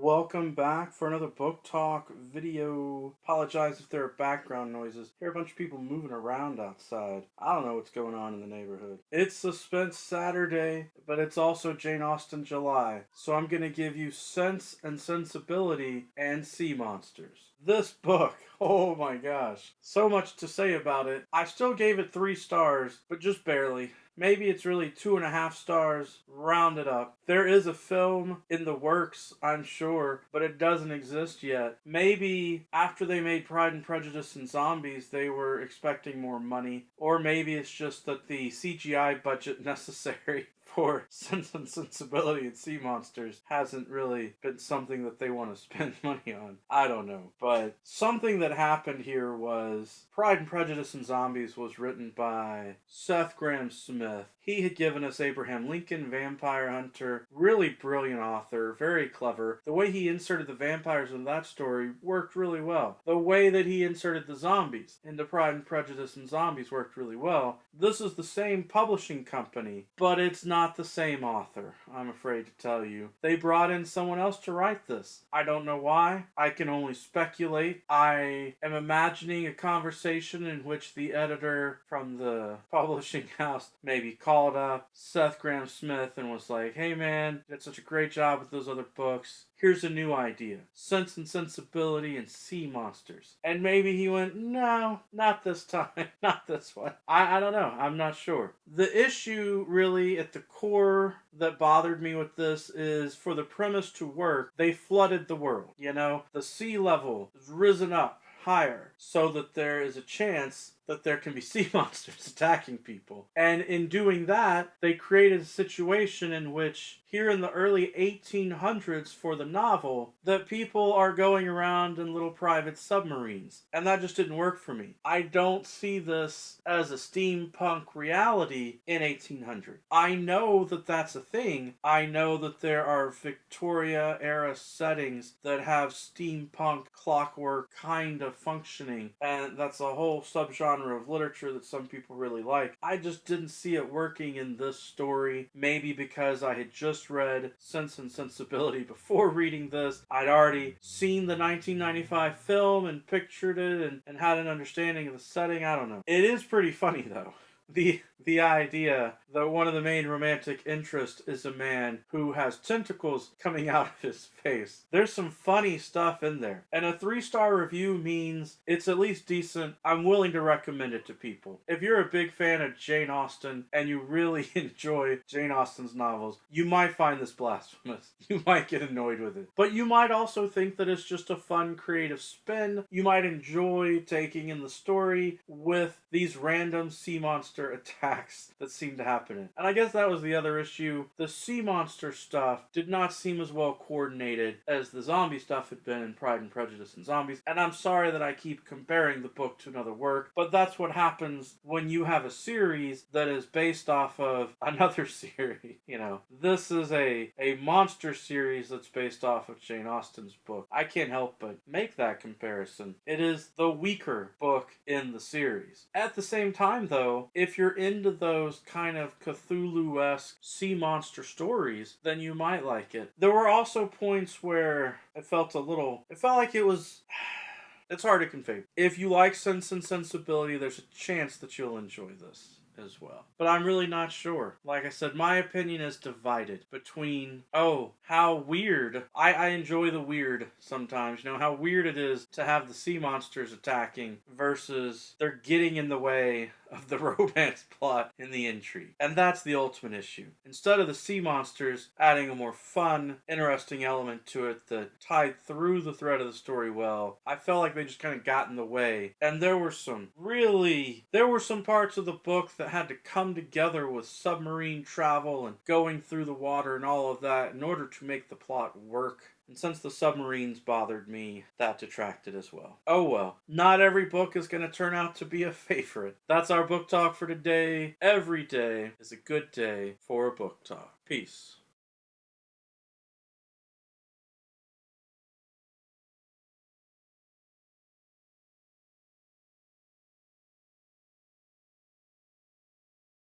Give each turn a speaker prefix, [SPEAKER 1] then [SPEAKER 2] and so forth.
[SPEAKER 1] Welcome back for another book talk video. Apologize if there are background noises. Hear a bunch of people moving around outside. I don't know what's going on in the neighborhood. It's Suspense Saturday, but it's also Jane Austen July. So I'm going to give you Sense and Sensibility and Sea Monsters. This book, oh my gosh. So much to say about it. I still gave it 3 stars, but just barely. Maybe it's really 2.5 stars, rounded up. There is a film in the works, I'm sure, but it doesn't exist yet. Maybe after they made Pride and Prejudice and Zombies, they were expecting more money. Or maybe it's just that the CGI budget necessary for Sense and Sensibility and Sea Monsters hasn't really been something that they want to spend money on. I don't know. But something that happened here was Pride and Prejudice and Zombies was written by Seth Grahame-Smith. He had given us Abraham Lincoln, Vampire Hunter, really brilliant author, very clever. The way he inserted the vampires in that story worked really well. The way that he inserted the zombies into Pride and Prejudice and Zombies worked really well. This is the same publishing company, but it's not the same author, I'm afraid to tell you. They brought in someone else to write this. I don't know why. I can only speculate. I am imagining a conversation in which the editor from the publishing house maybe called up Seth Grahame-Smith and was like, "Hey man, you did such a great job with those other books. Here's a new idea. Sense and Sensibility and Sea Monsters." And maybe he went, "No, not this time. Not this one." I don't know. I'm not sure. The issue really at the core that bothered me with this is for the premise to work, they flooded the world. You know, the sea level has risen up higher so that there is a chance that there can be sea monsters attacking people. And in doing that, they created a situation in which, here in the early 1800s for the novel, that people are going around in little private submarines. And that just didn't work for me. I don't see this as a steampunk reality in 1800. I know that that's a thing. I know that there are Victoria-era settings that have steampunk clockwork kind of functioning. And that's a whole subgenre of literature that some people really like. I just didn't see it working in this story. Maybe because I had just read Sense and Sensibility before reading this. I'd already seen the 1995 film and pictured it and had an understanding of the setting. I don't know. It is pretty funny though. The idea that one of the main romantic interests is a man who has tentacles coming out of his face. There's some funny stuff in there. And a 3-star review means it's at least decent. I'm willing to recommend it to people. If you're a big fan of Jane Austen and you really enjoy Jane Austen's novels, you might find this blasphemous. You might get annoyed with it. But you might also think that it's just a fun creative spin. You might enjoy taking in the story with these random sea monster attacks that seem to happen in. And I guess that was the other issue. The sea monster stuff did not seem as well coordinated as the zombie stuff had been in Pride and Prejudice and Zombies. And I'm sorry that I keep comparing the book to another work, but that's what happens when you have a series that is based off of another series. You know, this is a monster series that's based off of Jane Austen's book. I can't help but make that comparison. It is the weaker book in the series. At the same time, though, if you're into those kind of Cthulhu-esque sea monster stories, then you might like it. There were also points where it felt like it was... It's hard to convey. If you like Sense and Sensibility, there's a chance that you'll enjoy this as well. But I'm really not sure. Like I said, my opinion is divided between, oh, how weird. I enjoy the weird sometimes. You know, how weird it is to have the sea monsters attacking versus they're getting in the way of the romance plot and the intrigue. And that's the ultimate issue. Instead of the sea monsters adding a more fun, interesting element to it that tied through the thread of the story well, I felt like they just kind of got in the way. And there were some parts of the book that had to come together with submarine travel and going through the water and all of that in order to make the plot work. And since the submarines bothered me, that detracted as well. Oh well, not every book is going to turn out to be a favorite. That's our book talk for today. Every day is a good day for a book talk. Peace.